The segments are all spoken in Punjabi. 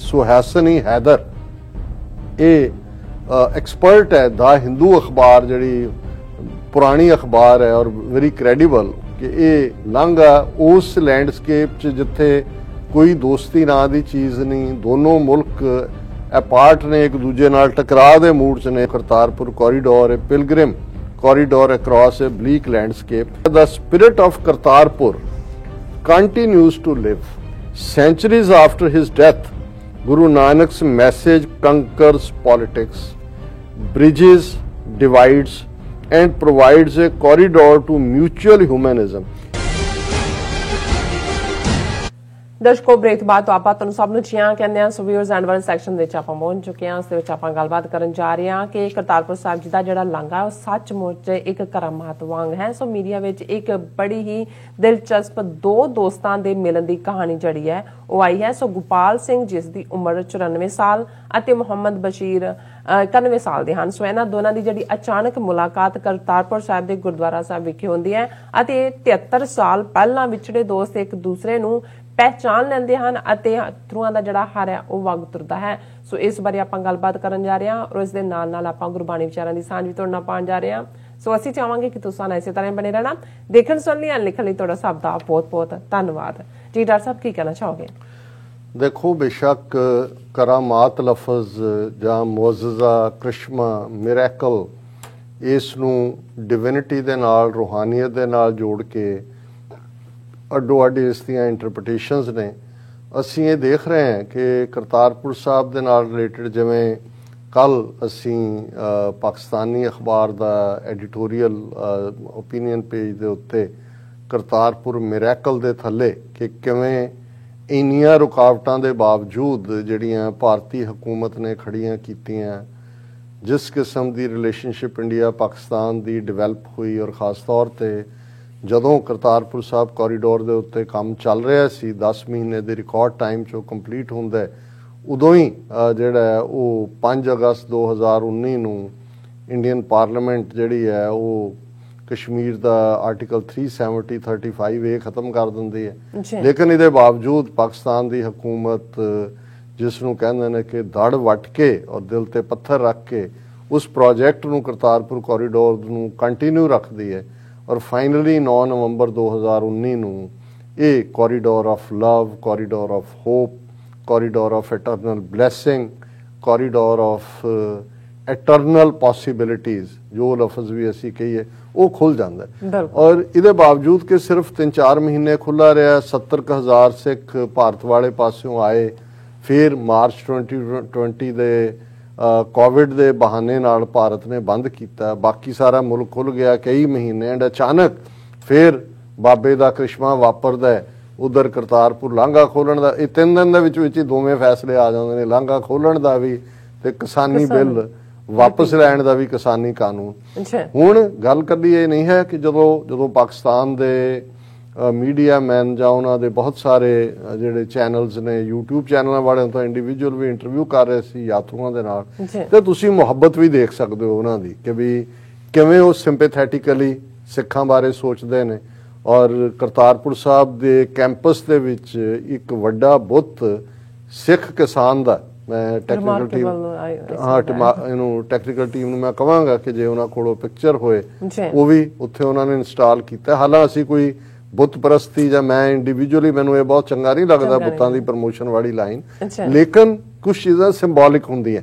सुहैसनी हैदर ये एक्सपर्ट है द हिंदू अखबार जी पुरानी अखबार है और वेरी क्रेडिबल कि ये लांघा उस लैंडस्केप च जिथे कोई दोस्ती ना दी चीज़ नहीं, दोनों मुल्क अपार्ट ने एक दूजे नाल टकरा दे मूड च ने। Kartarpur corridor A Pilgrim corridor across A bleak landscape. The spirit of Kartarpur continues to live. Centuries after his death, Guru Nanak's message conquers politics, bridges divides, and provides a corridor to mutual humanism. दर्शकों ब्रेक बाद तो ਆਪਾਂ ਤੁਹਾਨੂੰ ਸਭ ਨੂੰ ਚੀਆਂ ਕਹਿੰਦੇ ਆ। ਸੋ ਵੀਅਰਸ ਐਂਡ ਵਾਲੇ ਸੈਕਸ਼ਨ ਦੇ ਵਿੱਚ ਆਪਾਂ ਪਹੁੰਚ ਚੁੱਕੇ ਹਾਂ। ਉਸ ਦੇ ਵਿੱਚ ਆਪਾਂ ਗੱਲਬਾਤ ਕਰਨ ਜਾ ਰਹੇ ਹਾਂ ਕਿ ਕਰਤਾਰਪੁਰ ਸਾਹਿਬ ਜੀ ਦਾ ਜਿਹੜਾ ਲਾਂਘਾ ਉਹ ਸੱਚਮੁੱਚ ਇੱਕ ਕਰਾਮਾਤ ਵਾਂਗ ਹੈ। ਸੋ ਮੀਡੀਆ ਵਿੱਚ ਇੱਕ ਬੜੀ ਹੀ ਦਿਲਚਸਪ ਦੋ ਦੋਸਤਾਂ ਦੇ ਮਿਲਣ ਦੀ ਕਹਾਣੀ ਜਿਹੜੀ ਹੈ ਉਹ ਆਈ ਹੈ। ਸੋ ਗੋਪਾਲ ਸਿੰਘ ਜਿਸ ਦੀ ਉਮਰ 94 ਸਾਲ ਅਤੇ ਮੁਹੰਮਦ ਬਸ਼ੀਰ 91 ਸਾਲ ਦੇ ਹਨ। ਸੋ ਇਹਨਾਂ ਦੋਨਾਂ ਦੀ ਜਿਹੜੀ ਅਚਾਨਕ ਮੁਲਾਕਾਤ ਕਰਤਾਰਪੁਰ ਸਾਹਿਬ ਦੇ ਗੁਰਦੁਆਰਾ ਸਾਹਿਬ ਵਿਖੇ ਹੁੰਦੀ ਹੈ ਅਤੇ 73 ਸਾਲ ਪਹਿਲਾਂ ਵਿਛੜੇ ਦੋਸਤ ਇੱਕ ਦੂਸਰੇ ਨੂੰ ਪਹਿਚਾਨ ਲੈਂਦੇ ਹਨ ਅਤੇ ਅਥਰੂਆਂ ਦਾ ਜਿਹੜਾ ਹਰ ਹੈ ਉਹ ਵਗ ਤੁਰਦਾ ਹੈ। ਸੋ ਇਸ ਬਾਰੇ ਆਪਾਂ ਗੱਲਬਾਤ ਕਰਨ ਜਾ ਰਹੇ ਹਾਂ ਔਰ ਇਸ ਦੇ ਨਾਲ ਨਾਲ ਆਪਾਂ ਗੁਰਬਾਣੀ ਵਿਚਾਰਾਂ ਦੀ ਸਾਂਝ ਵੀ ਤੁਹਾਡੇ ਨਾਲ ਪਾਉਣ ਜਾ ਰਹੇ ਹਾਂ। ਸੋ ਅਸੀਂ ਚਾਹਾਂਗੇ ਕਿ ਤੁਸੀਂ ਇਸੇ ਤਰ੍ਹਾਂ ਬਣੇ ਰਹਿਣਾ। ਦੇਖਣ ਸੁਣਨ ਲਈ ਲਿਖਣ ਲਈ ਤੁਹਾਡਾ ਸਭ ਦਾ ਬਹੁਤ ਬਹੁਤ ਧੰਨਵਾਦ ਜੀ। ਡਾਕਟਰ ਸਾਹਿਬ ਕੀ ਕਹਿਣਾ ਚਾਹੋਗੇ? देखो बेशक करामात लफज जां मुअज़्ज़ज़ा करिश्मा मिरेकल इस नूं डिविनिटी दे नाल रूहानीयत दे नाल जोड़ के अड्डो अड्ड इस दियां इंटरप्रटेशनस ने। असीं ये देख रहे हैं कि करतारपुर साहब दे नाल रिलेटेड जिवें कल असीं पाकिस्तानी अखबार दा एडिटोरीअल ओपीनियन पेज दे उत्ते करतारपुर मिरेकल दे थल्ले कि किवें ਇੰਨੀਆਂ ਰੁਕਾਵਟਾਂ ਦੇ ਬਾਵਜੂਦ ਜਿਹੜੀਆਂ ਭਾਰਤੀ ਹਕੂਮਤ ਨੇ ਖੜੀਆਂ ਕੀਤੀਆਂ, ਜਿਸ ਕਿਸਮ ਦੀ ਰਿਲੇਸ਼ਨਸ਼ਿਪ ਇੰਡੀਆ ਪਾਕਿਸਤਾਨ ਦੀ ਡਿਵੈਲਪ ਹੋਈ ਔਰ ਖਾਸ ਤੌਰ ਤੇ ਜਦੋਂ ਕਰਤਾਰਪੁਰ ਸਾਹਿਬ ਕੋਰੀਡੋਰ ਦੇ ਉੱਤੇ ਕੰਮ ਚੱਲ ਰਿਹਾ ਸੀ 10 ਮਹੀਨੇ ਦੇ ਰਿਕਾਰਡ ਟਾਈਮ 'ਚੋਂ ਕੰਪਲੀਟ ਹੁੰਦਾ, ਉਦੋਂ ਹੀ ਜਿਹੜਾ ਉਹ 5 ਅਗਸਤ 2019 ਨੂੰ ਇੰਡੀਅਨ ਪਾਰਲੀਮੈਂਟ ਜਿਹੜੀ ਹੈ ਉਹ कश्मीर का आर्टिकल 370-35A खत्म कर देंदी है। लेकिन इहदे बावजूद पाकिस्तान की हुकूमत जिसनूं कहंदे ने कि धड़ वट के और दिल ते पत्थर रख के उस प्रोजैक्ट नूं करतारपुर कॉरीडोर नूं कंटिन्यू रखती है और फाइनली 9 नवंबर 2019 नूं ये corridor of love, corridor of hope, corridor of eternal blessing, corridor of eternal possibilities जो लफज भी असी कही है वो खुल जाता है। और इहदे बावजूद कि सिर्फ 3-4 महीने खुला रहा, 70,000 सिख भारत वाले पासों आए, फिर मार्च 2020 दे कोविड दे बहाने नाल भारत ने बंद किया, बाकी सारा मुल्क खुल गया कई महीने एंड अचानक फिर बाबे का करिश्मा वापरदा है। उधर करतारपुर लांघा खोलण दा 3 दिन दे दोवें फैसले आ जाते हैं, लांघा खोलण दा भी ते किसानी बिल वापस लैण दा भी किसानी कानून। हुण गल कदी ये नहीं है कि जदों पाकिस्तान दे मीडिया मैन जां उन्हां दे बहुत सारे जिहड़े चैनल्स ने यूट्यूब चैनलों वाले तो इंडिविजुअल भी इंटरव्यू कर रहे सी यात्रुओं दे नाल, ते तुसीं मुहब्बत भी देख सकदे हो उन्हां दी कि भी किवें वो सिंपैथेटिकली सिखां बारे सोचदे ने। और करतारपुर साहब दे कैंपस दे विच एक वड्डा बुत सिख किसान दा मैं टैक्नीकल टीम मैं कहांगा कि जे उन्हां कोलों पिक्चर होए वो भी उत्थे उन्होंने इंस्टॉल किया। हालां असीं कोई बुत परस्ती जां मैं इंडिविजुअली मैनूं ये बहुत चंगा नहीं लगता बुतां दी प्रमोशन वाली लाइन, लेकिन कुछ चीज़ां सिंबॉलिक होंदियां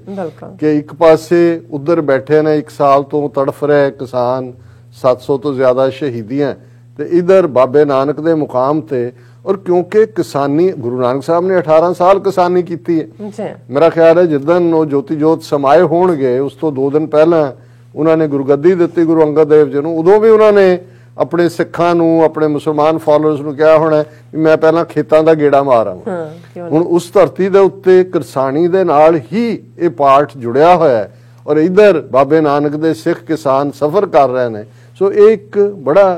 कि एक पासे उधर बैठे ने 1 साल तो तड़फ रहे किसान, 700 तो ज्यादा शहीदियां, ते इधर बाबे नानक दे मुकाम ते और क्योंकि किसानी गुरु नानक साहब ने 18 साल किसानी की है। मेरा ख्याल है जिदन वो ज्योति जोत समाए होणगे उस तो 2 दिन पहला उन्होंने गुरगद्दी दी गुरु अंगद देव जी नूं, उदों भी उन्होंने अपने सिखां नूं अपने मुसलमान फॉलोअर्स नूं कहा होना मैं पहला खेतां दा गेड़ा मारां। हुण उस धरती दे उत्ते किसानी दे नाल ही ये पार्ट जुड़िया होया है और इधर बाबे नानक दे सिख किसान सफर कर रहे हैं। सो एक बड़ा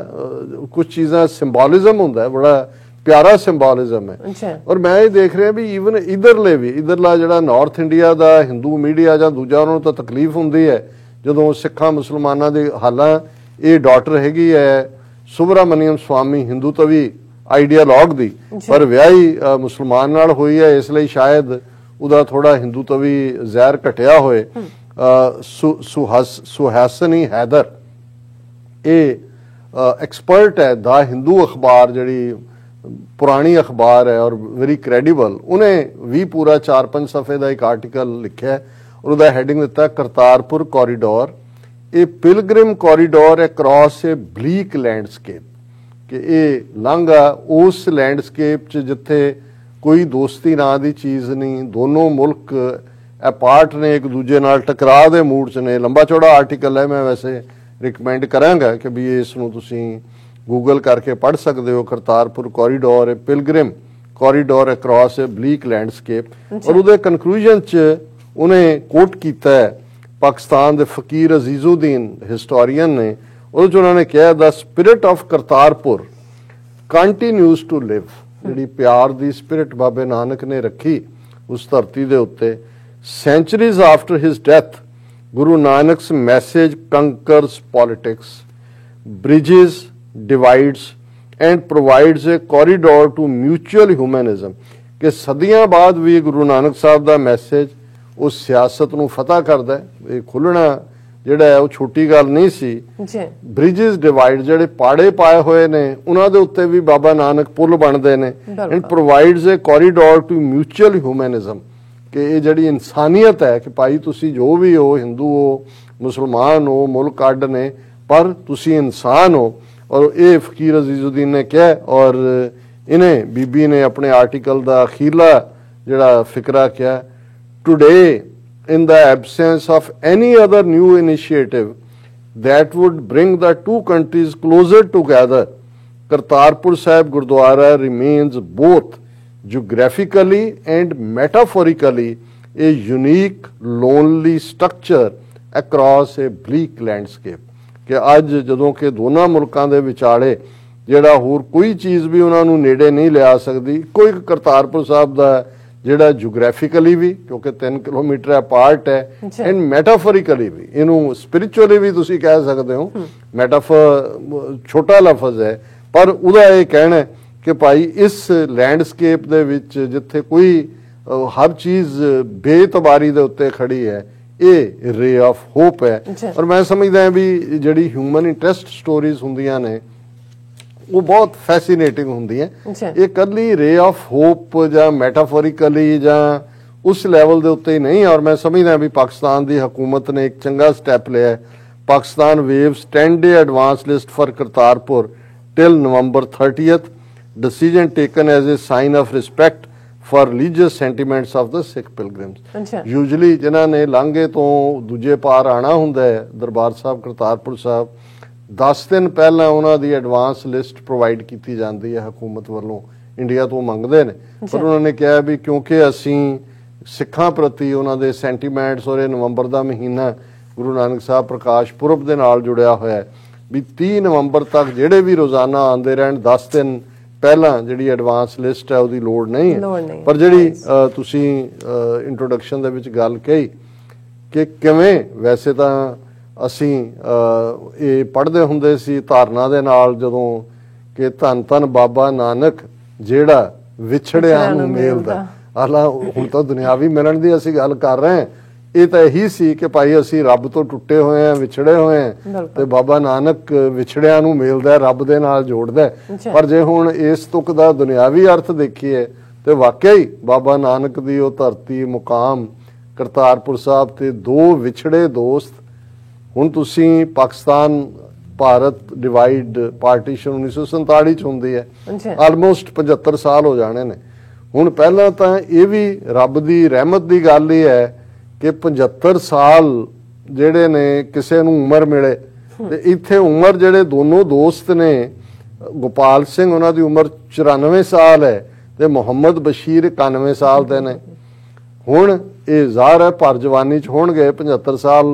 कुछ चीज़ां सिंबॉलिज्म हुंदा है, बड़ा प्यारा सिंबॉलिज्म है। और मैं ये देख रहा भी ईवन इधरला जिहड़ा नॉर्थ इंडिया का हिंदू मीडिया जां दूजा उन्होंने तो तकलीफ हुंदी है जदों सिखां मुसलमानां दी। हालां ये डॉटर हैगी है सुब्रमण्यम स्वामी हिंदू तवी आइडियालॉग दी, पर विआही मुसलमान नाल होई है, इसलिए शायद ਉਹਦਾ ਥੋੜਾ ਹਿੰਦੂ ਤੋਂ ਵੀ ਜ਼ਹਿਰ ਘਟਿਆ ਹੋਏ, ਸੁਹਾਸਨੀ ਹੈਦਰ, ਇਹ ਐਕਸਪਰਟ ਹੈ ਦਾ ਹਿੰਦੂ ਅਖਬਾਰ, ਜਿਹੜੀ ਪੁਰਾਣੀ ਅਖਬਾਰ ਹੈ ਔਰ ਵੈਰੀ ਕ੍ਰੈਡੀਬਲ, ਉਹਨੇ ਵੀ ਪੂਰਾ 4-5 ਸਫ਼ੇ ਦਾ ਇੱਕ ਆਰਟੀਕਲ ਲਿਖਿਆ ਔਰ ਉਹਦਾ ਹੈਡਿੰਗ ਦਿੱਤਾ ਕਰਤਾਰਪੁਰ ਕੋਰੀਡੋਰ, ਇਹ pilgrim corridor across a bleak landscape, ਕਿ ਇਹ ਲਾਂਘਾ ਉਸ ਲੈਂਡਸਕੇਪ 'ਚ ਜਿੱਥੇ ਕੋਈ ਦੋਸਤੀ ਨਾਂ ਦੀ ਚੀਜ਼ ਨਹੀਂ, ਦੋਨੋਂ ਮੁਲਕ ਅਪਾਰਟ ਨੇ, ਇੱਕ ਦੂਜੇ ਨਾਲ ਟਕਰਾਅ ਦੇ ਮੂਡ 'ਚ ਨੇ। ਲੰਬਾ ਚੌੜਾ ਆਰਟੀਕਲ ਹੈ, ਮੈਂ ਵੈਸੇ ਰਿਕਮੈਂਡ ਕਰਾਂਗਾ ਕਿ ਵੀ ਇਸ ਨੂੰ ਤੁਸੀਂ ਗੂਗਲ ਕਰਕੇ ਪੜ੍ਹ ਸਕਦੇ ਹੋ। Kartarpur corridor, pilgrim corridor across a bleak landscape. ਔਰ ਉਹਦੇ ਕਨਕਲੂਜਨ 'ਚ ਉਹਨੇ ਕੋਟ ਕੀਤਾ ਹੈ ਪਾਕਿਸਤਾਨ ਦੇ ਫਕੀਰ ਅਜ਼ੀਜ਼ੁਦੀਨ ਹਿਸਟੋਰੀਅਨ ਨੇ, ਉਹਦੇ 'ਚ ਉਹਨਾਂ ਨੇ ਕਿਹਾ the spirit of Kartarpur continues to live, ਜਿਹੜੀ ਪਿਆਰ ਦੀ ਸਪਿਰਿਟ ਬਾਬੇ ਨਾਨਕ ਨੇ ਰੱਖੀ ਉਸ ਧਰਤੀ ਦੇ ਉੱਤੇ। Centuries after his death Guru Nanak's message conquers politics, bridges divides and provides a corridor to mutual humanism, ਕਿ ਸਦੀਆਂ ਬਾਅਦ ਵੀ ਗੁਰੂ ਨਾਨਕ ਸਾਹਿਬ ਦਾ ਮੈਸੇਜ ਉਹ ਸਿਆਸਤ ਨੂੰ ਫਤਹ ਕਰਦਾ ਹੈ। ਇਹ ਖੁੱਲ੍ਹਣਾ ਜਿਹੜਾ ਹੈ ਉਹ ਛੋਟੀ ਗੱਲ ਨਹੀਂ ਸੀ। bridges divide, ਜਿਹੜੇ ਪਾੜੇ ਪਾਏ ਹੋਏ ਨੇ ਉਹਨਾਂ ਦੇ ਉੱਤੇ ਵੀ ਬਾਬਾ ਨਾਨਕ ਪੁੱਲ ਬਣਦੇ ਨੇ। and provides a corridor to mutual humanism, ਕਿ ਇਹ ਜਿਹੜੀ ਇਨਸਾਨੀਅਤ ਹੈ ਕਿ ਭਾਈ ਤੁਸੀਂ ਜੋ ਵੀ ਹੋ, ਹਿੰਦੂ ਹੋ, ਮੁਸਲਮਾਨ ਹੋ, ਮੁਲਕ ਅੱਡ ਨੇ, ਪਰ ਤੁਸੀਂ ਇਨਸਾਨ ਹੋ। ਔਰ ਇਹ ਫਕੀਰ ਅਜ਼ੀਜ਼ੁਦੀਨ ਨੇ ਕਿਹਾ, ਔਰ ਇਹਨੇ ਬੀਬੀ ਨੇ ਆਪਣੇ ਆਰਟੀਕਲ ਦਾ ਅਖੀਰਲਾ ਜਿਹੜਾ ਫਿਕਰਾ ਕਿਹਾ, today in the absence of any other new initiative that would bring the two countries closer together, Kartarpur Sahib Gurdwara remains both geographically and metaphorically a unique lonely structure across a bleak landscape, ਕਿ ਅੱਜ ਜਦੋਂ ਕਿ ਦੋਨਾਂ ਮੁਲਕਾਂ ਦੇ ਵਿਚਾਲੇ ਜਿਹੜਾ ਹੋਰ ਕੋਈ ਚੀਜ਼ ਵੀ ਉਹਨਾਂ ਨੂੰ ਨੇੜੇ ਨਹੀਂ ਲਿਆ ਸਕਦੀ, ਇੱਕੋ ਇੱਕ ਕਰਤਾਰਪੁਰ ਸਾਹਿਬ ਦਾ ਜਿਹੜਾ ਜੀਓਗ੍ਰਾਫਿਕਲੀ ਵੀ, ਕਿਉਂਕਿ 3 ਕਿਲੋਮੀਟਰ ਅਪਾਰਟ ਹੈ, ਐਂਡ ਮੈਟਾਫੋਰਿਕਲੀ ਵੀ, ਇਹਨੂੰ ਸਪਿਰਿਚੁਅਲੀ ਵੀ ਤੁਸੀਂ ਕਹਿ ਸਕਦੇ ਹੋ। ਮੈਟਾਫੋਰ ਛੋਟਾ ਲਫ਼ਜ਼ ਹੈ, ਪਰ ਉਹਦਾ ਇਹ ਕਹਿਣਾ ਕਿ ਭਾਈ ਇਸ ਲੈਂਡਸਕੇਪ ਦੇ ਵਿੱਚ ਜਿੱਥੇ ਕੋਈ ਹਰ ਚੀਜ਼ ਬੇਤਬਾਰੀ ਦੇ ਉੱਤੇ ਖੜੀ ਹੈ, ਇਹ ਰੇ ਆਫ ਹੋਪ ਹੈ। ਔਰ ਮੈਂ ਸਮਝਦਾ ਹਾਂ ਵੀ ਜਿਹੜੀ ਹਿਊਮਨ ਇੰਟਰਸਟ ਸਟੋਰੀਜ਼ ਹੁੰਦੀਆਂ ਨੇ ਉਹ ਬਹੁਤ ਫੈਸੀਨੇਟਿੰਗ ਹੁੰਦੀ ਹੈ। ਇਹ ਕੱਲੀ ਰੇ ਆਫ ਹੋਪ ਜਾਂ ਮੈਟਾਫੋਰਿਕਲੀ ਜਾਂ ਉਸ ਲੈਵਲ ਦੇ ਉੱਤੇ ਹੀ ਨਹੀਂ। ਔਰ ਮੈਂ ਸਮਝਦਾ ਵੀ ਪਾਕਿਸਤਾਨ ਦੀ ਹਕੂਮਤ ਨੇ ਇੱਕ ਚੰਗਾ ਸਟੈਪ ਲਿਆ ਹੈ। Pakistan waves 10-day advance list for Kartarpur till November 30th, decision taken as a sign of respect for religious sentiments of the Sikh pilgrims। Usually ਜਿਨ੍ਹਾਂ ਨੇ ਲਾਂਘੇ ਤੋਂ ਦੂਜੇ ਪਾਰ ਆਣਾ ਹੁੰਦਾ ਹੈ ਦਰਬਾਰ ਸਾਹਿਬ ਕਰਤਾਰਪੁਰ ਸਾਹਿਬ, 10 ਦਿਨ ਪਹਿਲਾਂ ਉਹਨਾਂ ਦੀ ਐਡਵਾਂਸ ਲਿਸਟ ਪ੍ਰੋਵਾਈਡ ਕੀਤੀ ਜਾਂਦੀ ਹੈ ਹਕੂਮਤ ਵੱਲੋਂ, ਇੰਡੀਆ ਤੋਂ ਮੰਗਦੇ ਨੇ। ਪਰ ਉਹਨਾਂ ਨੇ ਕਿਹਾ ਵੀ ਕਿਉਂਕਿ ਅਸੀਂ ਸਿੱਖਾਂ ਪ੍ਰਤੀ ਉਹਨਾਂ ਦੇ ਸੈਂਟੀਮੈਂਟਸ, ਔਰ ਇਹ ਨਵੰਬਰ ਦਾ ਮਹੀਨਾ ਗੁਰੂ ਨਾਨਕ ਸਾਹਿਬ ਪ੍ਰਕਾਸ਼ ਪੁਰਬ ਦੇ ਨਾਲ ਜੁੜਿਆ ਹੋਇਆ ਹੈ, ਵੀ 30 ਨਵੰਬਰ ਤੱਕ ਜਿਹੜੇ ਵੀ ਰੋਜ਼ਾਨਾ ਆਉਂਦੇ ਰਹਿਣ, 10 ਦਿਨ ਪਹਿਲਾਂ ਜਿਹੜੀ ਐਡਵਾਂਸ ਲਿਸਟ ਹੈ ਉਹਦੀ ਲੋੜ ਨਹੀਂ ਹੈ। ਪਰ ਜਿਹੜੀ ਤੁਸੀਂ ਇੰਟਰੋਡਕਸ਼ਨ ਦੇ ਵਿੱਚ ਗੱਲ ਕਹੀ ਕਿ ਕਿਵੇਂ, ਵੈਸੇ ਤਾਂ ਅਸੀਂ ਇਹ ਪੜ੍ਹਦੇ ਹੁੰਦੇ ਸੀ ਧਾਰਨਾ ਦੇ ਨਾਲ ਜਦੋਂ ਕਿ ਧੰਨ ਧੰਨ ਬਾਬਾ ਨਾਨਕ ਜਿਹੜਾ ਵਿਛੜਿਆਂ ਨੂੰ ਮੇਲਦਾ। ਹਾਲਾਂ ਹੁਣ ਤਾਂ ਦੁਨਿਆਵੀ ਮਿਲਣ ਦੀ ਅਸੀਂ ਗੱਲ ਕਰ ਰਹੇ ਹਾਂ, ਇਹ ਤਾਂ ਇਹੀ ਸੀ ਕਿ ਭਾਈ ਅਸੀਂ ਰੱਬ ਤੋਂ ਟੁੱਟੇ ਹੋਏ ਹਾਂ, ਵਿਛੜੇ ਹੋਏ ਹਾਂ, ਤੇ ਬਾਬਾ ਨਾਨਕ ਵਿਛੜਿਆਂ ਨੂੰ ਮਿਲਦਾ, ਰੱਬ ਦੇ ਨਾਲ ਜੋੜਦਾ। ਪਰ ਜੇ ਹੁਣ ਇਸ ਤੁਕ ਦਾ ਦੁਨਿਆਵੀ ਅਰਥ ਦੇਖੀਏ ਤੇ ਵਾਕਿਆ ਹੀ ਬਾਬਾ ਨਾਨਕ ਦੀ ਉਹ ਧਰਤੀ ਮੁਕਾਮ ਕਰਤਾਰਪੁਰ ਸਾਹਿਬ ਤੇ ਦੋ ਵਿਛੜੇ ਦੋਸਤ। ਹੁਣ ਤੁਸੀਂ ਪਾਕਿਸਤਾਨ ਭਾਰਤ ਡਿਵਾਈਡ ਪਾਰਟੀਸ਼ਨ 1947 ਚ ਹੁੰਦੀ ਹੈ, ਆਲਮੋਸਟ 75 ਸਾਲ ਹੋ ਜਾਣੇ ਨੇ। ਹੁਣ ਪਹਿਲਾਂ ਤਾਂ ਇਹ ਵੀ ਰੱਬ ਦੀ ਰਹਿਮਤ ਦੀ ਗੱਲ ਹੀ ਹੈ ਕਿ 75 ਸਾਲ ਜਿਹੜੇ ਨੇ ਕਿਸੇ ਨੂੰ ਉਮਰ ਮਿਲੇ, ਤੇ ਇੱਥੇ ਉਮਰ ਜਿਹੜੇ ਦੋਨੋਂ ਦੋਸਤ ਨੇ, ਗੋਪਾਲ ਸਿੰਘ ਉਹਨਾਂ ਦੀ ਉਮਰ 94 ਸਾਲ ਹੈ ਤੇ ਮੁਹੰਮਦ ਬਸ਼ੀਰ 91 ਸਾਲ ਦੇ ਨੇ। ਹੁਣ ਇਹ ਜ਼ਾਹਰ ਹੈ ਭਰ ਜਵਾਨੀ ਚ ਹੋਣਗੇ 75 ਸਾਲ,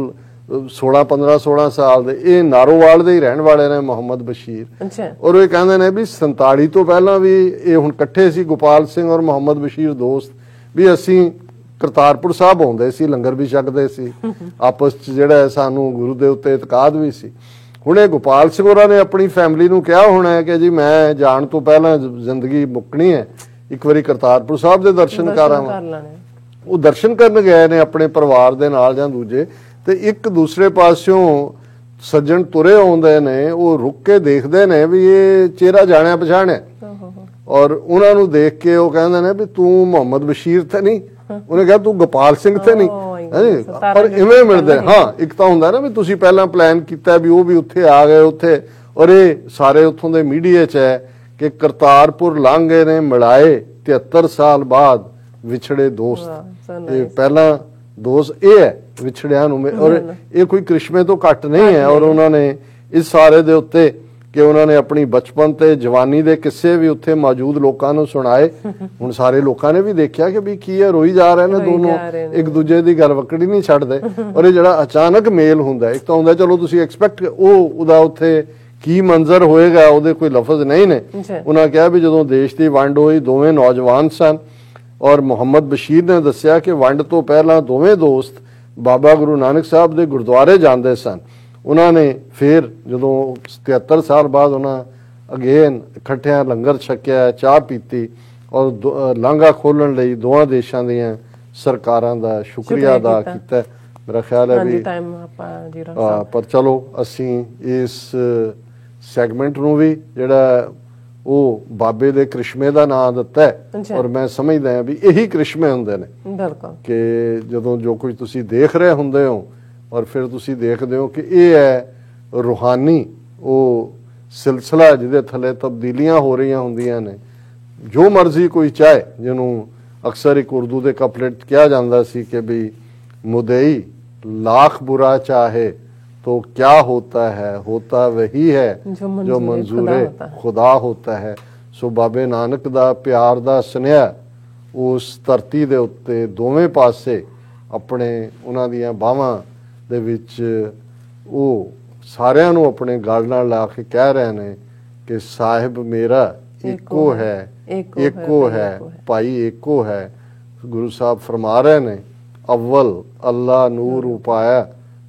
16 ਸਾਲ ਦੇ। ਇਹ ਨਾਰੋਵਾਲ ਦੇ ਹੀ ਰਹਿਣ ਵਾਲੇ ਨੇ ਮੁਹੰਮਦ ਬਸ਼ੀਰ। ਔਰ ਇਹ ਕਹਿੰਦੇ ਨੇ ਵੀ 47 ਤੋਂ ਪਹਿਲਾਂ ਵੀ ਇਹ ਹੁਣ ਇਕੱਠੇ ਸੀ, ਗੋਪਾਲ ਸਿੰਘ ਔਰ ਮੁਹੰਮਦ ਬਸ਼ੀਰ ਦੋਸਤ, ਵੀ ਅਸੀਂ ਕਰਤਾਰਪੁਰ ਸਾਹਿਬ ਆਉਂਦੇ ਸੀ, ਲੰਗਰ ਵੀ ਛਕਦੇ ਸੀ ਆਪਸ ਚ, ਜਿਹੜਾ ਸਾਨੂੰ ਗੁਰੂ ਦੇ ਉੱਤੇ ਇਤਕਾਦ ਵੀ ਸੀ। ਹੁਣ ਇਹ ਗੋਪਾਲ ਸਿੰਘ ਹੋਰਾਂ ਨੇ ਆਪਣੀ ਫੈਮਿਲੀ ਨੂੰ ਕਿਹਾ ਹੋਣਾ ਹੈ ਕਿ ਜੀ ਮੈਂ ਜਾਣ ਤੋਂ ਪਹਿਲਾਂ ਜ਼ਿੰਦਗੀ ਮੁੱਕਣੀ ਹੈ, ਇੱਕ ਵਾਰੀ ਕਰਤਾਰਪੁਰ ਸਾਹਿਬ ਦੇ ਦਰਸ਼ਨ ਕਰ ਆਵਾਂ। ਉਹ ਦਰਸ਼ਨ ਕਰਨ ਗਏ ਨੇ ਆਪਣੇ ਪਰਿਵਾਰ ਦੇ ਨਾਲ ਜਾਂ ਦੂਜੇ, ਤੇ ਇੱਕ ਦੂਸਰੇ ਪਾਸਿਓਂ ਸੱਜਣ ਤੁਰੇ ਆਉਂਦੇ ਨੇ, ਉਹ ਰੁਕ ਕੇ ਦੇਖਦੇ ਨੇ ਵੀ ਇਹ ਚਿਹਰਾ ਜਾਣਿਆ ਪਛਾਣਿਆ, ਔਰ ਉਹਨਾਂ ਨੂੰ ਦੇਖ ਕੇ ਉਹ ਕਹਿੰਦੇ ਨੇ ਵੀ ਤੂੰ ਮੁਹੰਮਦ ਬਸ਼ੀਰ ਤੇ ਨਹੀਂ, ਉਹਨੇ ਕਿਹਾ ਤੂੰ ਗੋਪਾਲ ਸਿੰਘ ਤੇ ਨਹੀਂ, ਪਰ ਇਵੇਂ ਮਿਲਦੇ। ਹਾਂ, ਇੱਕ ਤਾਂ ਹੁੰਦਾ ਨਾ ਵੀ ਤੁਸੀਂ ਪਹਿਲਾਂ ਪਲਾਨ ਕੀਤਾ ਵੀ ਉਹ ਵੀ ਉੱਥੇ ਆ ਗਏ ਉੱਥੇ, ਔਰ ਇਹ ਸਾਰੇ ਉੱਥੋਂ ਦੇ ਮੀਡੀਆ 'ਚ ਹੈ ਕਿ ਕਰਤਾਰਪੁਰ ਲਾਂਘੇ ਨੇ ਮਿਲਾਏ 73 ਸਾਲ ਬਾਅਦ ਵਿਛੜੇ ਦੋਸਤ। ਇਹ ਪਹਿਲਾ ਦੋਸਤ ਇਹ ਹੈ ਵਿਛੜਿਆਂ ਨੂੰ, ਔਰ ਇਹ ਕੋਈ ਕ੍ਰਿਸ਼ਮੇ ਤੋਂ ਘੱਟ ਨਹੀਂ ਹੈ। ਔਰ ਉਹਨਾਂ ਨੇ ਇਸ ਸਾਰੇ ਦੇ ਉੱਤੇ ਕਿ ਉਹਨਾਂ ਨੇ ਆਪਣੀ ਬਚਪਨ ਤੇ ਜਵਾਨੀ ਦੇ ਕਿੱਸੇ ਵੀ ਉੱਥੇ ਮੌਜੂਦ ਲੋਕਾਂ ਨੂੰ ਸੁਣਾਏ। ਹੁਣ ਸਾਰੇ ਲੋਕਾਂ ਨੇ ਵੀ ਦੇਖਿਆ ਕਿ ਵੀ ਕੀ ਹੈ, ਰੋਈ ਜਾ ਰਹੇ ਨੇ ਦੋਨੋਂ, ਇੱਕ ਦੂਜੇ ਦੀ ਗੱਲ ਵਕੜੀ ਨਹੀਂ ਛੱਡਦੇ। ਔਰ ਇਹ ਜਿਹੜਾ ਅਚਾਨਕ ਮੇਲ ਹੁੰਦਾ, ਇੱਕ ਤਾਂ ਹੁੰਦਾ ਚਲੋ ਤੁਸੀਂ ਐਕਸਪੈਕਟ ਉਹਦਾ ਉੱਥੇ ਕੀ ਮੰਜ਼ਰ ਹੋਏਗਾ, ਉਹਦੇ ਕੋਈ ਲਫ਼ਜ਼ ਨਹੀਂ ਨੇ। ਉਹਨਾਂ ਕਿਹਾ ਵੀ ਜਦੋਂ ਦੇਸ਼ ਦੀ ਵੰਡ ਹੋਈ ਦੋਵੇਂ ਨੌਜਵਾਨ ਸਨ, ਔਰ ਮੁਹੰਮਦ ਬਸ਼ੀਰ ਨੇ ਦੱਸਿਆ ਕਿ ਵੰਡ ਤੋਂ ਪਹਿਲਾਂ ਦੋਵੇਂ ਦੋਸਤ ਬਾਬਾ ਗੁਰੂ ਨਾਨਕ ਸਾਹਿਬ ਦੇ ਗੁਰਦੁਆਰੇ ਜਾਂਦੇ ਸਨ। ਉਹਨਾਂ ਨੇ ਫਿਰ ਜਦੋਂ 73 ਸਾਲ ਬਾਅਦ ਉਹਨਾਂ ਅਗੇਨ ਇਕੱਠਿਆਂ ਲੰਗਰ ਛਕਿਆ, ਚਾਹ ਪੀਤੀ, ਔਰ ਲਾਂਘਾ ਖੋਲਣ ਲਈ ਦੋਵਾਂ ਦੇਸ਼ਾਂ ਦੀਆਂ ਸਰਕਾਰਾਂ ਦਾ ਸ਼ੁਕਰੀਆ ਅਦਾ ਕੀਤਾ। ਮੇਰਾ ਖਿਆਲ ਹੈ ਵੀ ਪਰ ਚਲੋ ਅਸੀਂ ਇਸ ਸੈਗਮੈਂਟ ਨੂੰ ਵੀ ਜਿਹੜਾ ਉਹ ਬਾਬੇ ਦੇ ਕ੍ਰਿਸ਼ਮੇ ਦਾ ਨਾਂ ਦਿੱਤਾ ਹੈ, ਔਰ ਮੈਂ ਸਮਝਦਾ ਹਾਂ ਵੀ ਇਹੀ ਕ੍ਰਿਸ਼ਮੇ ਹੁੰਦੇ ਨੇ ਕਿ ਜਦੋਂ ਜੋ ਕੁਝ ਤੁਸੀਂ ਦੇਖ ਰਹੇ ਹੁੰਦੇ ਹੋ, ਔਰ ਫਿਰ ਤੁਸੀਂ ਦੇਖਦੇ ਹੋ ਕਿ ਇਹ ਹੈ ਰੂਹਾਨੀ ਉਹ ਸਿਲਸਿਲਾ ਜਿਹਦੇ ਥੱਲੇ ਤਬਦੀਲੀਆਂ ਹੋ ਰਹੀਆਂ ਹੁੰਦੀਆਂ ਨੇ। ਜੋ ਮਰਜ਼ੀ ਕੋਈ ਚਾਹੇ, ਜਿਹਨੂੰ ਅਕਸਰ ਇੱਕ ਉਰਦੂ ਦੇ ਕਪਲੇਟ ਕਿਹਾ ਜਾਂਦਾ ਸੀ ਕਿ ਵੀ ਮੁਦਈ लाख बुरा चाहे तो क्या होता है, होता वही है जो मंजूरे खुदा होता है। सो बाबे नानक दा प्यार दा सुनेहा उस धरती दे उत्ते दोवें पासे अपने उन्हां दीयां बाहां दे विच ਉਹ ਸਾਰਿਆਂ ਨੂੰ ਆਪਣੇ ਗਲ ਨਾਲ ਲਾ ਕੇ ਕਹਿ ਰਹੇ ਨੇ ਕਿ ਸਾਹਿਬ ਮੇਰਾ ਇੱਕੋ ਹੈ, ਇੱਕੋ ਹੈ ਭਾਈ, ਇੱਕੋ ਹੈ। ਗੁਰੂ ਸਾਹਿਬ ਫਰਮਾ ਰਹੇ ਨੇ अव्वल अल्लाह नूर उपाया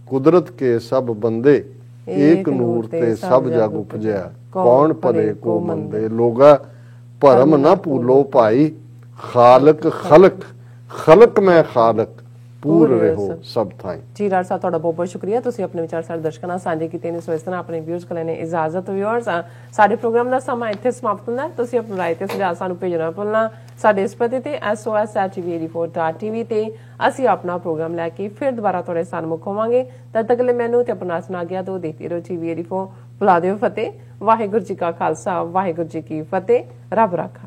कुदरत के सब बंदे, एक नूर ते सब जग उपजया कौन भले को मंदे। लोगा भरम ना भूलो भाई, खालक खलक खलक में खालक पूर रहो सब थाई। जी राज साहब ਤੁਹਾਡਾ ਬਹੁਤ ਬਹੁਤ ਸ਼ੁਕਰੀਆ, ਤੁਸੀਂ ਆਪਣੇ ਵਿਚਾਰ ਸਾਡੇ ਦਰਸ਼ਕਾਂ ਨਾਲ ਸਾਂਝੇ ਕੀਤੇ ਨੇ। ਸੋ ਇਸ ਤਰ੍ਹਾਂ ਆਪਣੇ ਵਿਊਅਰਸ ਕੋਲ ਨੇ ਇਜਾਜ਼ਤ। ਵਿਊਅਰਸ ਸਾਡੇ ਪ੍ਰੋਗਰਾਮ ਦਾ ਸਮਾਂ ਇੱਥੇ ਸਮਾਪਤ ਹੁੰਦਾ। ਤੁਸੀਂ ਆਪਣੀ ਰਾਏ ਤੇ ਸੁਝਾਅ ਸਾਨੂੰ ਭੇਜਣਾ ਭੁੱਲਣਾ ਸਾਡੇ ਇਸ ਪਤੇ ਤੇ sos@tv84.tv ਤੇ ਅਸੀਂ ਆਪਣਾ ਪ੍ਰੋਗਰਾਮ ਲੈ ਕੇ ਫਿਰ ਦੁਬਾਰਾ ਤੁਹਾਡੇ ਸਾਹਮਣੇ ਹੋਵਾਂਗੇ। ਤਦ ਤੱਕ ਲਈ ਮੈਨੂੰ ਤੇ ਆਪਣਾ ਸੁਣਾ ਗਿਆ ਤੋਂ ਦੇਖਦੇ ਰਹੋ TV84। ਬੁਲਾ ਦਿਓ ਫਤਿਹ। ਵਾਹਿਗੁਰੂ ਜੀ ਕਾ ਖਾਲਸਾ, ਵਾਹਿਗੁਰੂ ਜੀ ਕੀ ਫਤਿਹ। ਰੱਬ ਰਾਖਾ।